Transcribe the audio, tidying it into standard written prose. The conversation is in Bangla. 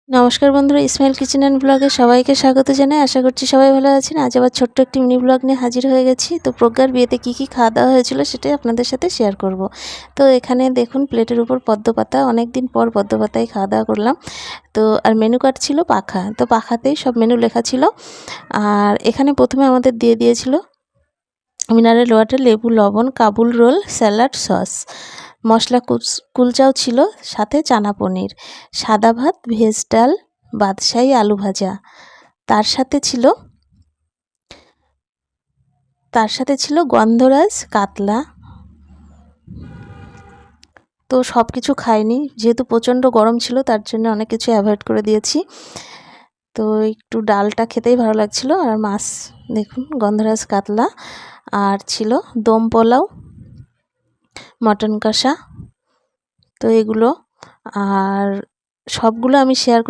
নমস্কার বন্ধুরা, ইসমাইল কিচেন অ্যান্ড ব্লগে সবাইকে স্বাগত জানাই। আশা করছি সবাই ভালো আছেন। আজ আবার ছোট্ট একটি মিনি ব্লগ নিয়ে হাজির হয়ে গেছি। তো প্রজ্ঞার বিয়েতে কী কী খাওয়া দাওয়া হয়েছিল সেটাই আপনাদের সাথে শেয়ার করব। তো এখানে দেখুন প্লেটের উপর পদ্ম পাতা, অনেক দিন পর পদ্ম পাতায় খাওয়া দাওয়া করলাম। তো আর মেনু কার্ড ছিল পাখা, তো পাখাতেই সব মেনু লেখা ছিল। আর এখানে প্রথমে আমাদের দিয়ে দিয়েছিল মিনারেল ওয়াটার, লেবু, লবণ, কাবুল রোল, স্যালাড, সস, মশলা কুলচাও ছিল, সাথে চানা পনির, সাদা ভাত, ভেজ ডাল, বাদশাহী আলু ভাজা। তার সাথে ছিল গন্ধরাজ কাতলা। তো সব কিছু খাইনি, যেহেতু প্রচণ্ড গরম ছিল তার জন্য অনেক কিছু অ্যাভয়েড করে দিয়েছি। তো একটু ডালটা খেতেই ভালো লাগছিল। আর মাছ দেখুন গন্ধরাজ কাতলা, আর ছিল দম পোলাও, মটন কষা। তো এগুলো আর সবগুলো আমি শেয়ার